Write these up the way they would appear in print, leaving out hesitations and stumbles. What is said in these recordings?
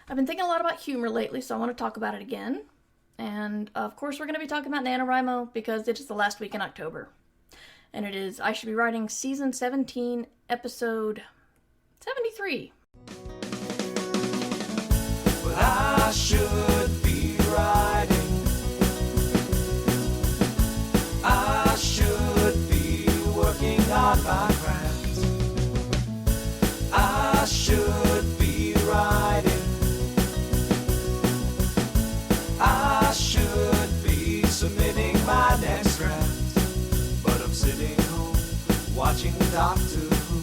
I've been thinking a lot about humor lately, so I want to talk about it again. And of course, we're going to be talking about NaNoWriMo because it is the last week in October. And it is I Should Be Writing Season 17, Episode 73. Well, I should be writing. I should be working on my craft. I should be writing. I should be submitting my next draft. But I'm sitting home watching Doctor Who.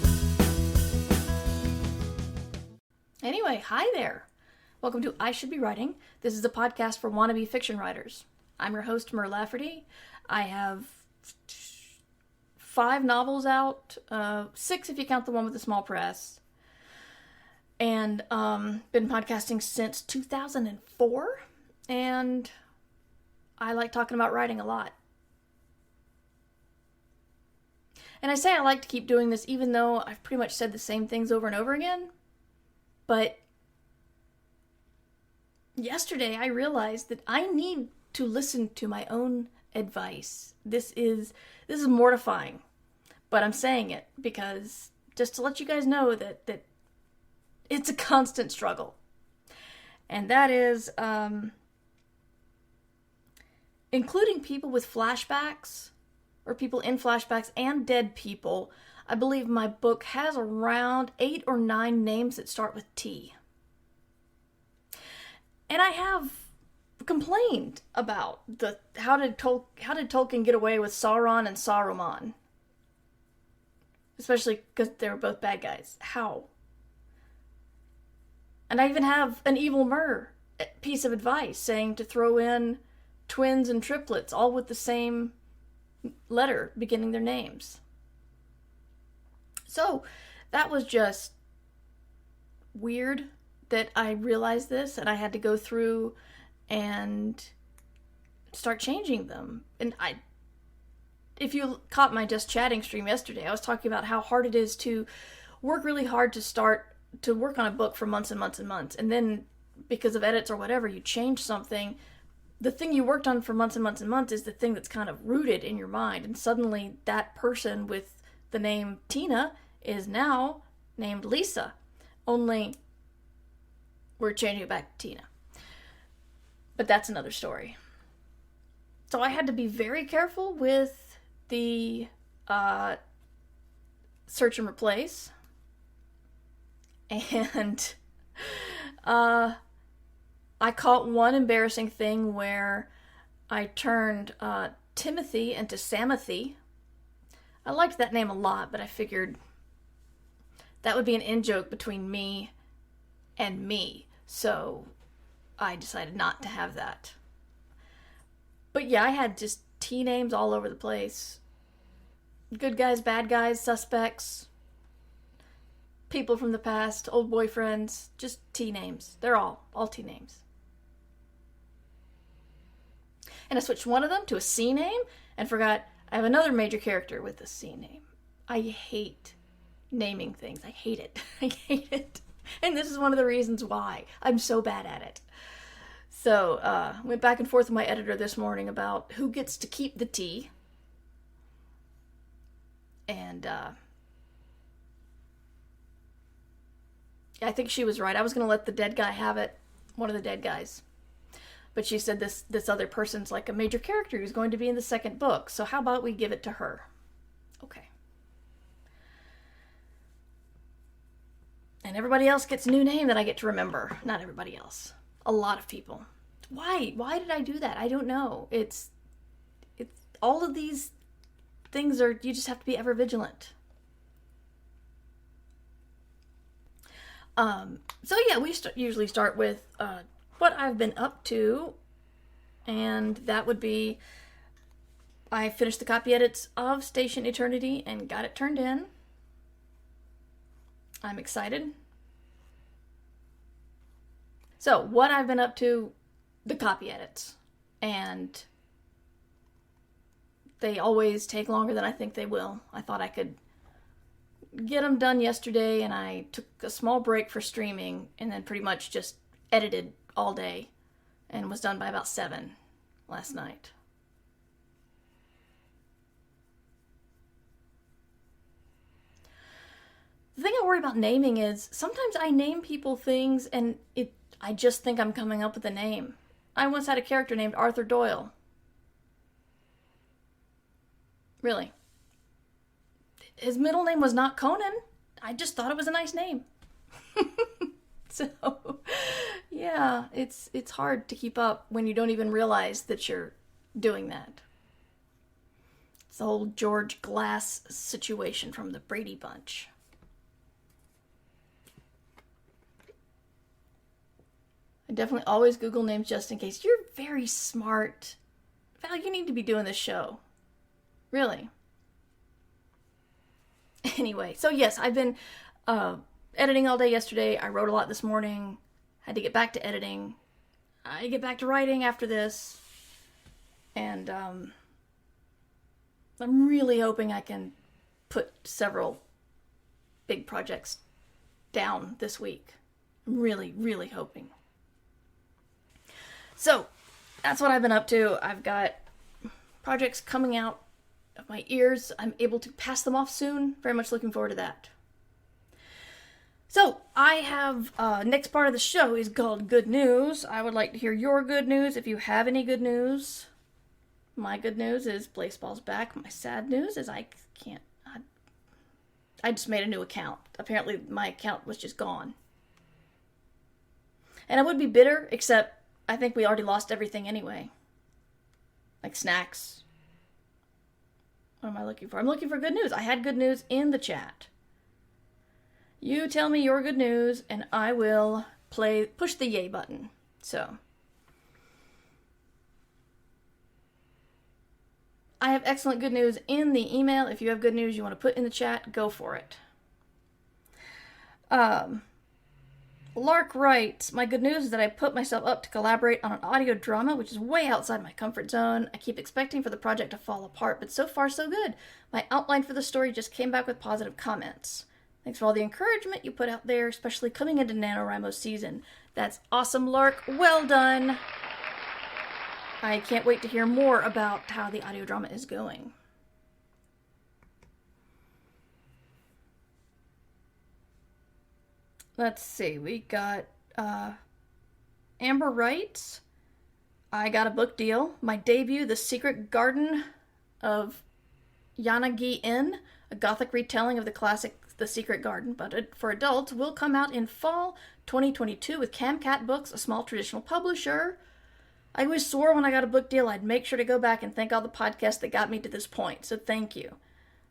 Anyway, hi there. Welcome to I Should Be Writing. This is a podcast for wannabe fiction writers. I'm your host, Mur Lafferty. I have 5 novels out, 6 if you count the one with the small press, and been podcasting since 2004, and I like talking about writing a lot. And I say I like to keep doing this even though I've pretty much said the same things over and over again, but yesterday I realized that I need to listen to my own advice. This is mortifying, but I'm saying it because just to let you guys know that it's a constant struggle. And that is including people with flashbacks or people in flashbacks and dead people. I believe my book has around 8 or 9 names that start with T. And I have complained about how did Tolkien get away with Sauron and Saruman? Especially because they were both bad guys. How? And I even have an Evil Mur piece of advice saying to throw in twins and triplets, all with the same letter beginning their names. So that was just weird that I realized this, and I had to go through and start changing them. And if you caught my Just Chatting stream yesterday, I was talking about how hard it is to work really hard to work on a book for months and months and months. And then because of edits or whatever, you change something. The thing you worked on for months and months and months is the thing that's kind of rooted in your mind. And suddenly that person with the name Tina is now named Lisa. Only we're changing it back to Tina. But that's another story. So I had to be very careful with the search and replace. And I caught one embarrassing thing where I turned Timothy into Samothy. I liked that name a lot, but I figured that would be an in-joke between me and me. So I decided not to have that. But yeah, I had just T names all over the place. Good guys, bad guys, suspects, people from the past, old boyfriends, just T names. They're all T names. And I switched one of them to a C name and forgot I have another major character with a C name. I hate naming things. I hate it. I hate it. And this is one of the reasons why I'm so bad at it. So, went back and forth with my editor this morning about who gets to keep the T. And, I think she was right. I was going to let the dead guy have it. One of the dead guys. But she said this other person's like a major character who's going to be in the second book. So how about we give it to her? Okay. And everybody else gets a new name that I get to remember. Not everybody else. A lot of people. Why? Why did I do that? I don't know. It's all of these things are, you just have to be ever vigilant. So yeah, we usually start with what I've been up to, and that would be I finished the copy edits of Station Eternity and got it turned in. I'm excited. So, what I've been up to, the copy edits. And they always take longer than I think they will. I thought I could get them done yesterday, and I took a small break for streaming, and then pretty much just edited all day and was done by about 7 last night. The thing I worry about naming is sometimes I name people things and I just think I'm coming up with a name. I once had a character named Arthur Doyle. Really. His middle name was not Conan. I just thought it was a nice name. So, yeah, it's hard to keep up when you don't even realize that you're doing that. It's the whole George Glass situation from the Brady Bunch. I definitely always Google names just in case. You're very smart. Val, you need to be doing this show. Really. Anyway, so yes, I've been editing all day yesterday. I wrote a lot this morning. Had to get back to editing. I get back to writing after this. And I'm really hoping I can put several big projects down this week. I'm really, really hoping. So, that's what I've been up to. I've got projects coming out of my ears. I'm able to pass them off soon. Very much looking forward to that. So, I have, next part of the show is called Good News. I would like to hear your good news if you have any good news. My good news is Blaseball's back. My sad news is I just made a new account. Apparently, my account was just gone. And I would be bitter, except I think we already lost everything anyway. Like snacks. What am I looking for? I'm looking for good news. I had good news in the chat. You tell me your good news, and I will push the yay button. So, I have excellent good news in the email. If you have good news you want to put in the chat, go for it. Lark writes, my good news is that I put myself up to collaborate on an audio drama, which is way outside my comfort zone. I keep expecting for the project to fall apart, but so far so good. My outline for the story just came back with positive comments. Thanks for all the encouragement you put out there, especially coming into NaNoWriMo season. That's awesome, Lark. Well done. I can't wait to hear more about how the audio drama is going. Let's see, we got Amber writes, I got a book deal. My debut, The Secret Garden of Yanagi Inn, a gothic retelling of the classic The Secret Garden, but for adults, will come out in fall 2022 with Camcat Books, a small traditional publisher. I always swore when I got a book deal I'd make sure to go back and thank all the podcasts that got me to this point, so thank you.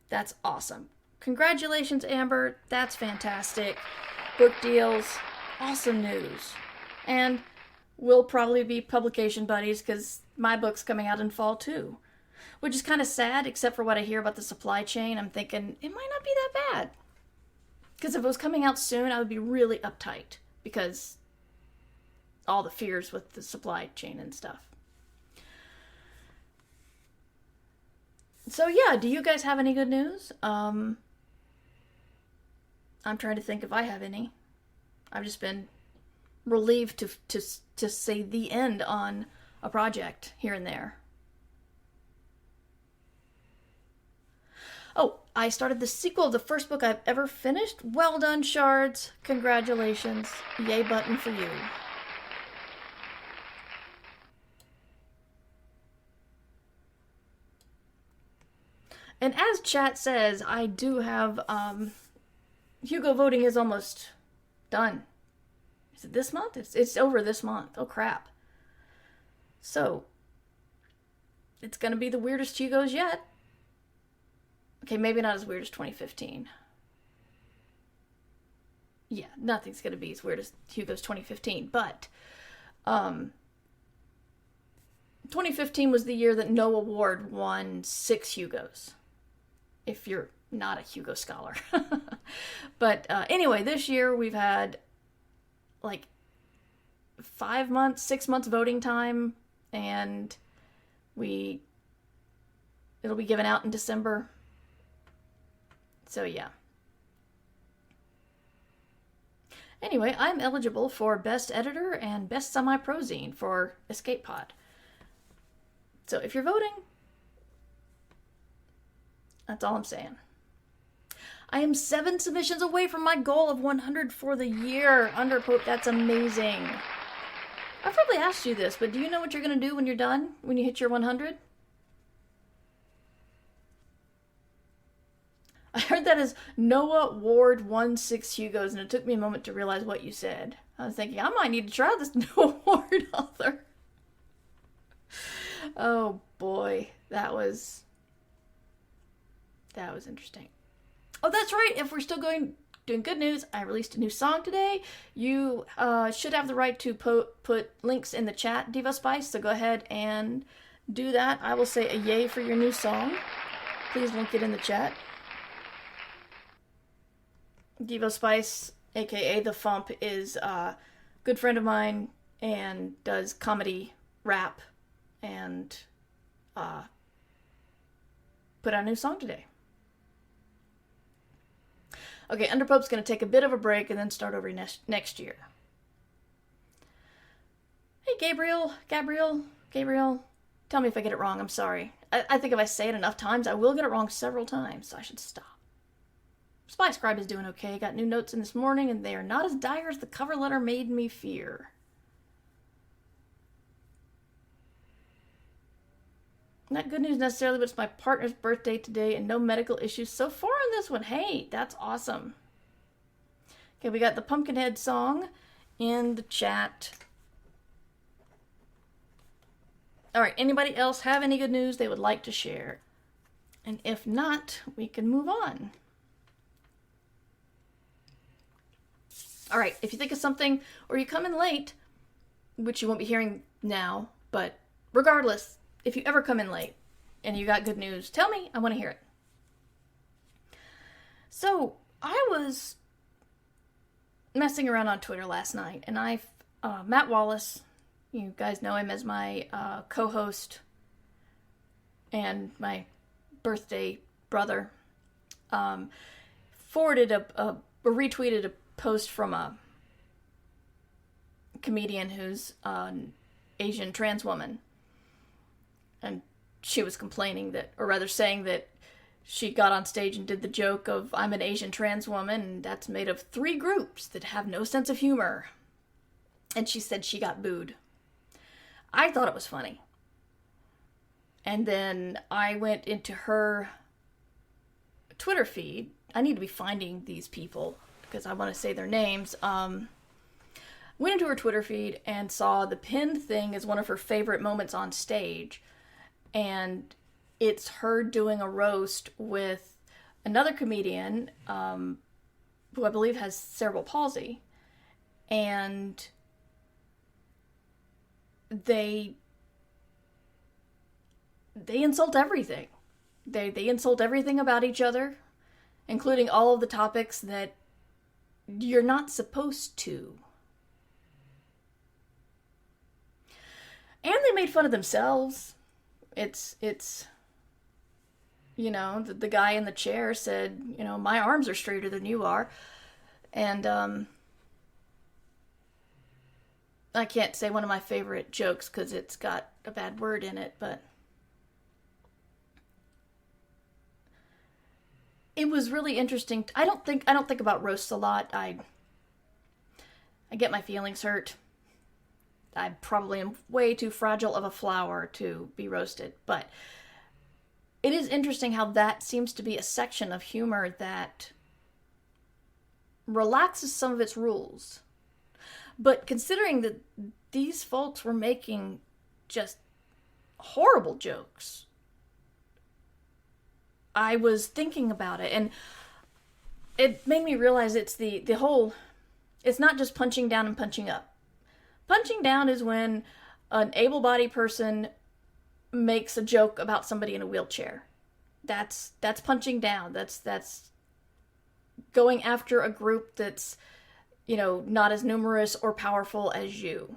That's awesome. Congratulations, Amber. That's fantastic. Book deals, awesome news. And we'll probably be publication buddies because my book's coming out in fall too. Which is kind of sad, except for what I hear about the supply chain. I'm thinking, it might not be that bad. Because if it was coming out soon, I would be really uptight. Because all the fears with the supply chain and stuff. So yeah, do you guys have any good news? I'm trying to think if I have any. I've just been relieved to say the end on a project here and there. Oh, I started the sequel of the first book I've ever finished. Well done, Shards. Congratulations. Yay button for you. And as chat says, I do have, Hugo Voting is almost done. Is it this month? It's over this month. Oh, crap. So, it's going to be the weirdest Hugo's yet. Okay, maybe not as weird as 2015. Yeah, nothing's going to be as weird as Hugo's 2015, but 2015 was the year that No Award won 6 Hugos. If you're not a Hugo scholar. But anyway, this year we've had like 6 months voting time, and it'll be given out in December. So yeah. Anyway, I'm eligible for Best Editor and Best Semi-Pro-Zine for Escape Pod. So if you're voting, that's all I'm saying. I am 7 submissions away from my goal of 100 for the year. Underpope, that's amazing. I've probably asked you this, but do you know what you're going to do when you're done? When you hit your 100? I heard that as Noah Ward 16 Hugos, and it took me a moment to realize what you said. I was thinking, I might need to try this Noah Ward author. Oh boy, that was interesting. Oh, that's right. If we're still doing good news, I released a new song today. You should have the right to put links in the chat, Devo Spice, so go ahead and do that. I will say a yay for your new song. Please link it in the chat. Devo Spice, aka The Fump, is a good friend of mine and does comedy rap and put out a new song today. Okay, Underpope's going to take a bit of a break and then start over next year. Hey, Gabriel. Tell me if I get it wrong. I'm sorry. I think if I say it enough times, I will get it wrong several times, so I should stop. Spy Scribe is doing okay. Got new notes in this morning, and they are not as dire as the cover letter made me fear. Not good news necessarily, but it's my partner's birthday today and no medical issues so far on this one. Hey, that's awesome. Okay, we got the Pumpkinhead song in the chat. All right, anybody else have any good news they would like to share? And if not, we can move on. All right, if you think of something or you come in late, which you won't be hearing now, but regardless, if you ever come in late and you got good news, tell me. I want to hear it. So, I was messing around on Twitter last night, and Matt Wallace, you guys know him as my co-host and my birthday brother, retweeted a post from a comedian who's an Asian trans woman. And she was complaining that, or rather saying that she got on stage and did the joke of, I'm an Asian trans woman, and that's made of 3 groups that have no sense of humor. And she said she got booed. I thought it was funny. And then I went into her Twitter feed. I need to be finding these people because I want to say their names. Went into her Twitter feed and saw the pinned thing as one of her favorite moments on stage. And it's her doing a roast with another comedian who I believe has cerebral palsy. And they insult everything. They insult everything about each other, including all of the topics that you're not supposed to. And they made fun of themselves. It's you know, the guy in the chair said, you know, my arms are straighter than you are. And I can't say one of my favorite jokes because it's got a bad word in it, but it was really interesting. I don't think about roasts a lot. I get my feelings hurt. I probably am way too fragile of a flower to be roasted, but it is interesting how that seems to be a section of humor that relaxes some of its rules. But considering that these folks were making just horrible jokes, I was thinking about it, and it made me realize it's the whole, it's not just punching down and punching up. Punching down is when an able-bodied person makes a joke about somebody in a wheelchair. That's punching down. That's going after a group that's, you know, not as numerous or powerful as you.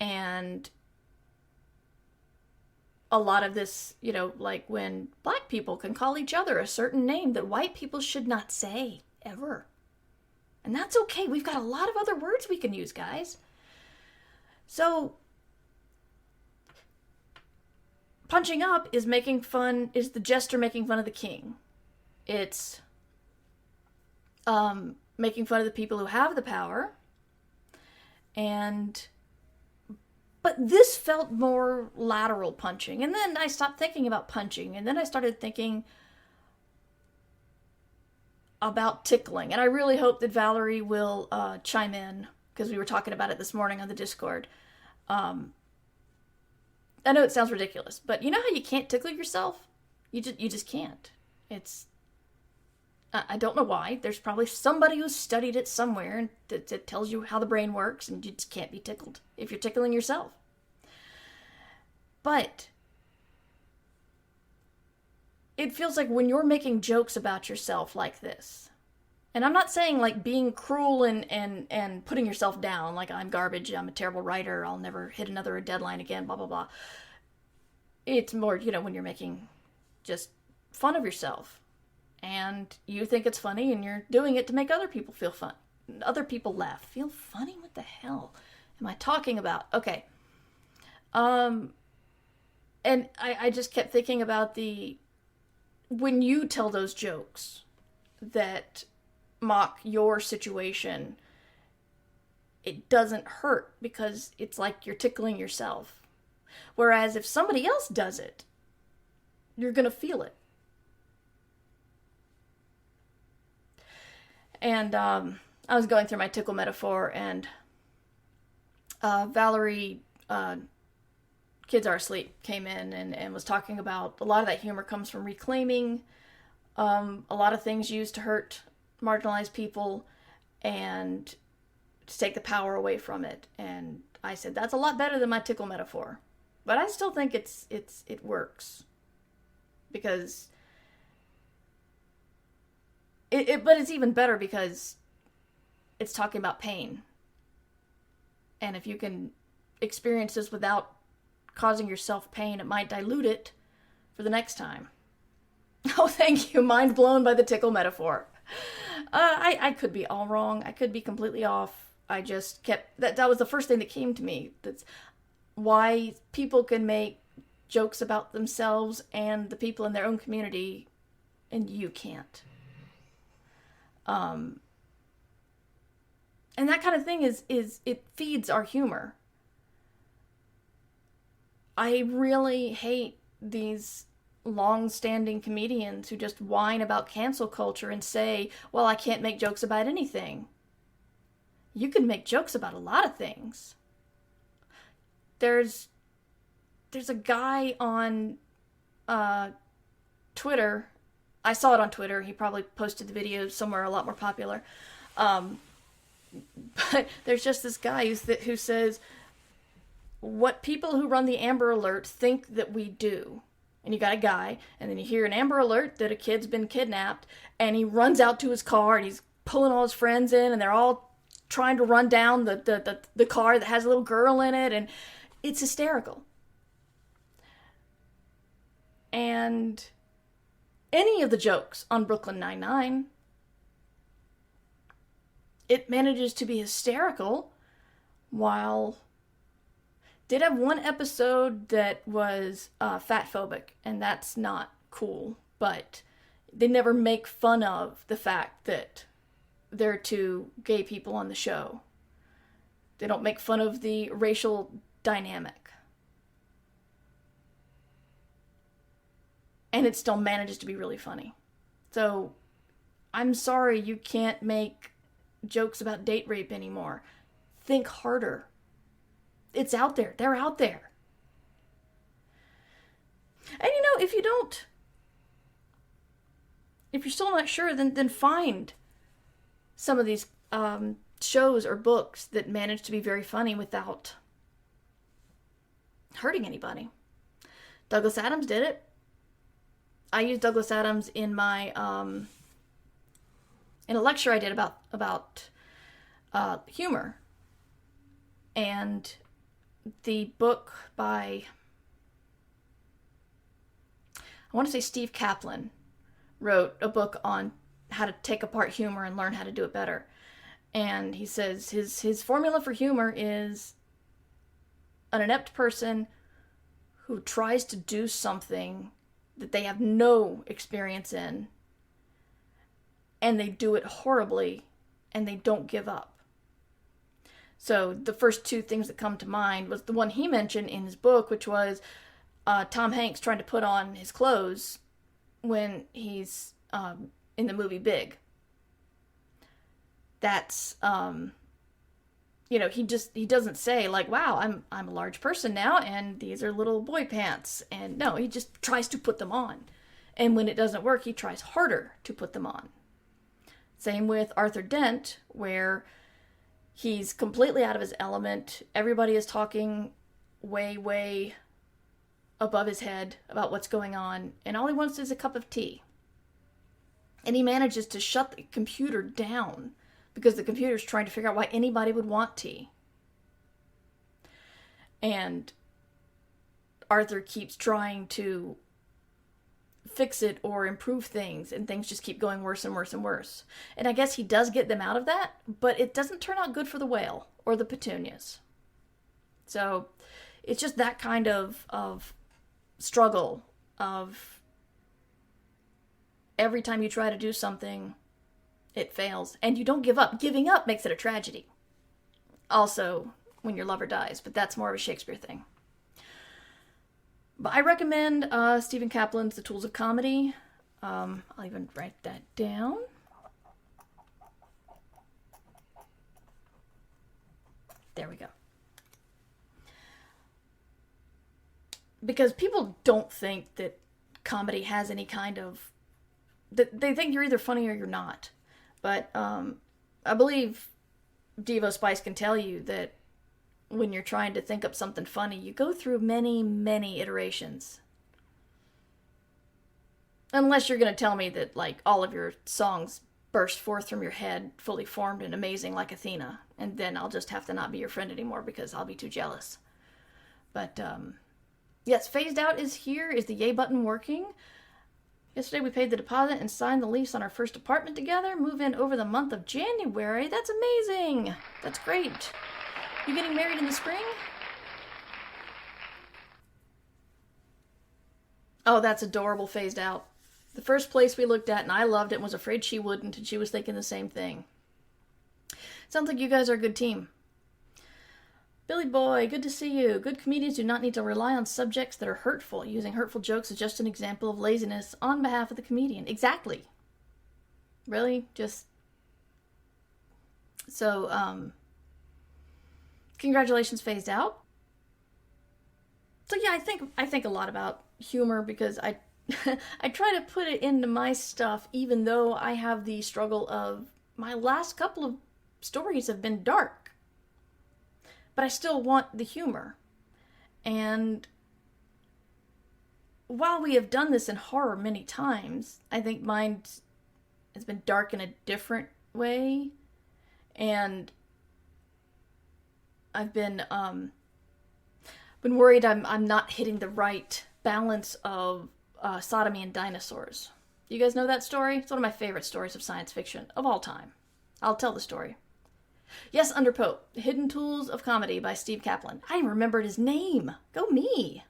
And a lot of this, you know, like when black people can call each other a certain name that white people should not say, ever. And that's okay. We've got a lot of other words we can use, guys. So, punching up is the jester making fun of the king. It's making fun of the people who have the power. But this felt more lateral punching. And then I stopped thinking about punching. And then I started thinking about tickling. And I really hope that Valerie will chime in, because we were talking about it this morning on the Discord. I know it sounds ridiculous, but you know how you can't tickle yourself? You just can't. I don't know why. There's probably somebody who's studied it somewhere that tells you how the brain works, and you just can't be tickled if you're tickling yourself. But it feels like when you're making jokes about yourself like this, and I'm not saying like being cruel and putting yourself down, like I'm garbage, I'm a terrible writer, I'll never hit another deadline again, blah, blah, blah. It's more, when you're making just fun of yourself. And you think it's funny, and you're doing it to make other people feel fun. Other people laugh. Feel funny? What the hell am I talking about? Okay. And I just kept thinking about when you tell those jokes that mock your situation, it doesn't hurt because it's like you're tickling yourself. Whereas if somebody else does it, you're going to feel it. And I was going through my tickle metaphor, and Valerie, Kids Are Asleep, came in and was talking about a lot of that humor comes from reclaiming a lot of things used to hurt marginalized people and to take the power away from it. And I said, that's a lot better than my tickle metaphor. But I still think it works. Because but it's even better because it's talking about pain. And if you can experience this without causing yourself pain, it might dilute it for the next time. Oh, thank you. Mind blown by the tickle metaphor. I could be all wrong. I could be completely off. I just kept... That was the first thing that came to me. That's why people can make jokes about themselves and the people in their own community, and you can't. And that kind of thing is it feeds our humor. I really hate these long-standing comedians who just whine about cancel culture and say, well, I can't make jokes about anything. You can make jokes about a lot of things. There's a guy on Twitter. I saw it on Twitter. He probably posted the video somewhere a lot more popular. But there's just this guy who says, what people who run the Amber Alert think that we do. And you got a guy, and then you hear an Amber Alert that a kid's been kidnapped, and he runs out to his car, and he's pulling all his friends in, and they're all trying to run down the car that has a little girl in it, and it's hysterical. And any of the jokes on Brooklyn Nine-Nine, it manages to be hysterical while... Did have one episode that was fat-phobic, and that's not cool, but they never make fun of the fact that there are two gay people on the show. They don't make fun of the racial dynamic. And it still manages to be really funny. So, I'm sorry you can't make jokes about date rape anymore. Think harder. It's out there. They're out there. And if you're still not sure, then find some of these shows or books that manage to be very funny without hurting anybody. Douglas Adams did it. I used Douglas Adams in my in a lecture I did about humor. And the book by, I want to say Steve Kaplan, wrote a book on how to take apart humor and learn how to do it better. And he says his formula for humor is an inept person who tries to do something that they have no experience in, and they do it horribly, and they don't give up. So the first two things that come to mind was the one he mentioned in his book, which was Tom Hanks trying to put on his clothes when he's in the movie Big. That's he doesn't say like, wow, I'm a large person now and these are little boy pants. And no, he just tries to put them on. And when it doesn't work, he tries harder to put them on. Same with Arthur Dent, where he's completely out of his element. Everybody is talking way, way above his head about what's going on, and all he wants is a cup of tea. And he manages to shut the computer down because the computer's trying to figure out why anybody would want tea. And Arthur keeps trying to fix it or improve things, and things just keep going worse and worse and worse. And I guess he does get them out of that, but it doesn't turn out good for the whale or the petunias. So it's just that kind of struggle of every time you try to do something, it fails. And you don't give up. Giving up makes it a tragedy. Also, when your lover dies, but that's more of a Shakespeare thing. But I recommend Stephen Kaplan's The Tools of Comedy. I'll even write that down. There we go. Because people don't think that comedy has any kind of... They think you're either funny or you're not. But I believe Devo Spice can tell you that when you're trying to think up something funny, you go through many, many iterations. Unless you're going to tell me that, like, all of your songs burst forth from your head, fully formed and amazing like Athena. And then I'll just have to not be your friend anymore because I'll be too jealous. But, yes, phased out is here. Is the yay button working? Yesterday we paid the deposit and signed the lease on our first apartment together. Move in over the month of January. That's amazing. That's great. You getting married in the spring? Oh, that's adorable, phased out. The first place we looked at, and I loved it, and was afraid she wouldn't, and she was thinking the same thing. Sounds like you guys are a good team. Billy Boy, good to see you. Good comedians do not need to rely on subjects that are hurtful. Using hurtful jokes is just an example of laziness on behalf of the comedian. Exactly. Really? Just... So, congratulations, phased out. So yeah, I think a lot about humor because I I try to put it into my stuff, even though I have the struggle of my last couple of stories have been dark. But I still want the humor. And while we have done this in horror many times, I think mine has been dark in a different way. And I've been worried I'm not hitting the right balance of sodomy and dinosaurs. You guys know that story? It's one of my favorite stories of science fiction of all time. I'll tell the story. Yes, Under Pope, Hidden Tools of Comedy by Steve Kaplan. I remembered his name. Go me.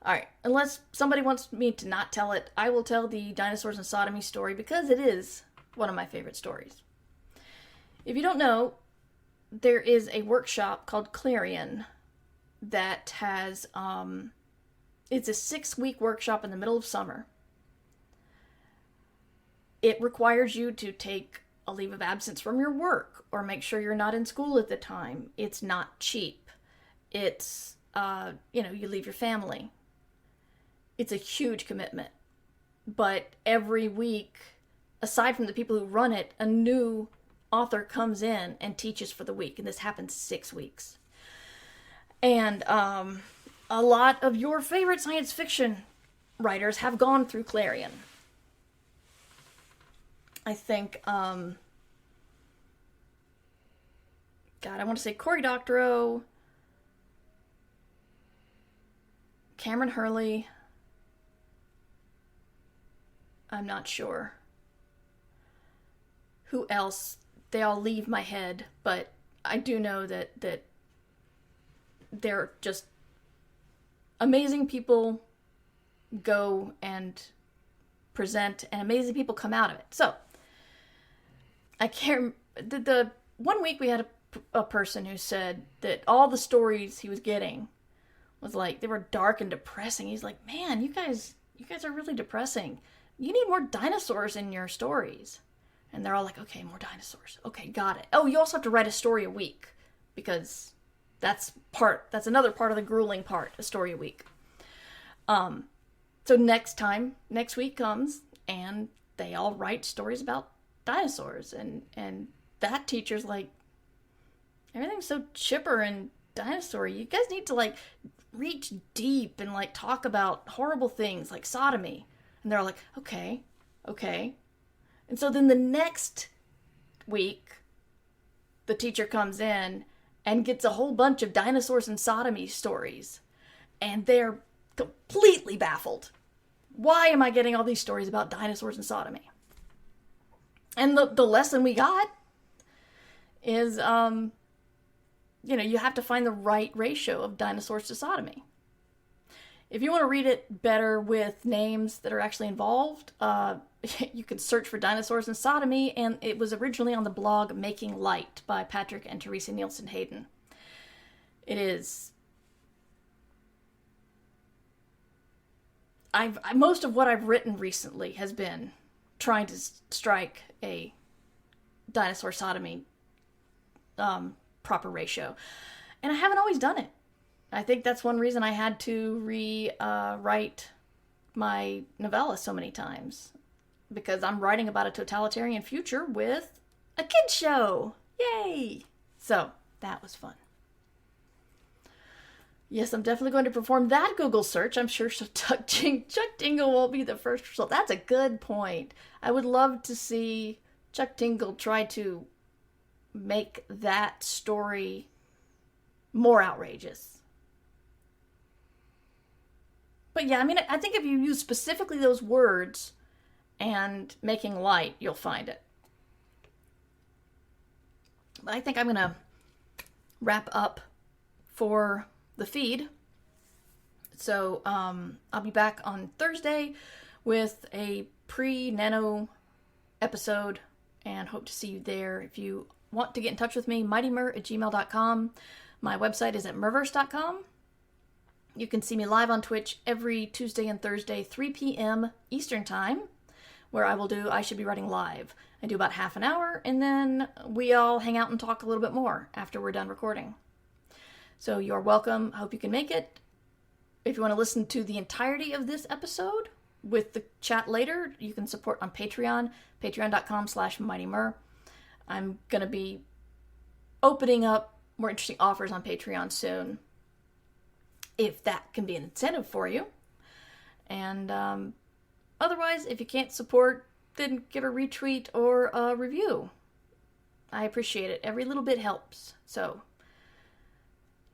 Alright, unless somebody wants me to not tell it, I will tell the dinosaurs and sodomy story because it is one of my favorite stories. If you don't know, there is a workshop called Clarion that has, it's a 6-week workshop in the middle of summer. It requires you to take a leave of absence from your work or make sure you're not in school at the time. It's not cheap. It's, you leave your family. It's a huge commitment. But every week, aside from the people who run it, a new author comes in and teaches for the week. And this happens 6 weeks. And a lot of your favorite science fiction writers have gone through Clarion. I think, God, I want to say Cory Doctorow, Cameron Hurley, I'm not sure. who else. They all leave my head, but I do know that they're just amazing people go and present, and amazing people come out of it. So, I can't... The 1 week we had a person who said that all the stories he was getting was like, they were dark and depressing. He's like, man, you guys are really depressing. You need more dinosaurs in your stories. And they're all like, okay, more dinosaurs. Okay, got it. Oh, you also have to write a story a week, because that's another part of the grueling part, a story a week. So next week comes, and they all write stories about dinosaurs, and that teacher's like, everything's so chipper and dinosaur. You guys need to like reach deep and like talk about horrible things like sodomy. And they're all like, okay. And so then the next week, the teacher comes in and gets a whole bunch of dinosaurs and sodomy stories. And they're completely baffled. Why am I getting all these stories about dinosaurs and sodomy? And the lesson we got is, you have to find the right ratio of dinosaurs to sodomy. If you want to read it better with names that are actually involved, you can search for dinosaurs and sodomy, and it was originally on the blog Making Light by Patrick and Teresa Nielsen Hayden. It is... most of what I've written recently has been trying to strike a dinosaur sodomy proper ratio. And I haven't always done it. I think that's one reason I had to rewrite my novella so many times. Because I'm writing about a totalitarian future with a kid's show. Yay! So, that was fun. Yes, I'm definitely going to perform that Google search. I'm sure Chuck Tingle won't be the first result. That's a good point. I would love to see Chuck Tingle try to make that story more outrageous. But yeah, I mean, I think if you use specifically those words and Making Light, you'll find it. But I think I'm going to wrap up for the feed. So I'll be back on Thursday with a pre-NaNo episode, and hope to see you there. If you want to get in touch with me, mightymur@gmail.com. My website is at murverse.com. You can see me live on Twitch every Tuesday and Thursday, 3 p.m. Eastern Time, where I should be writing live. I do about half an hour, and then we all hang out and talk a little bit more after we're done recording. So you're welcome. I hope you can make it. If you want to listen to the entirety of this episode with the chat later, you can support on Patreon, patreon.com/mightymur. I'm going to be opening up more interesting offers on Patreon soon, if that can be an incentive for you. And otherwise, if you can't support, then give a retweet or a review. I appreciate it. Every little bit helps. So,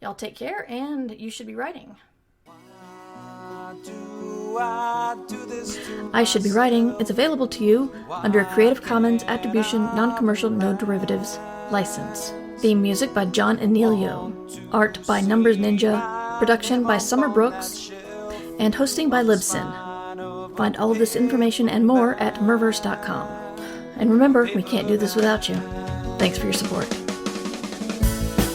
y'all take care, and you should be writing. I Should Be Writing is available to you under a Creative Commons Attribution Non-Commercial No Derivatives license. Theme music by John Anelio. Art by Numbers Ninja. Production by Summer Brooks. And hosting by Libsyn. Find all of this information and more at murverse.com. And remember, we can't do this without you. Thanks for your support.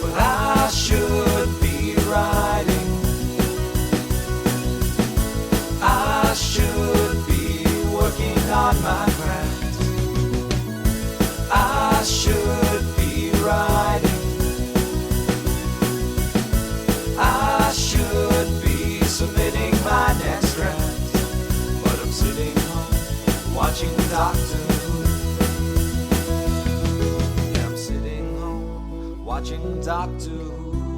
Well, I should be writing. I should be working on my craft. I should be writing. I should be submitting my next draft. But I'm sitting home watching Doctor Who. Yeah, I'm sitting home watching Doctor Who.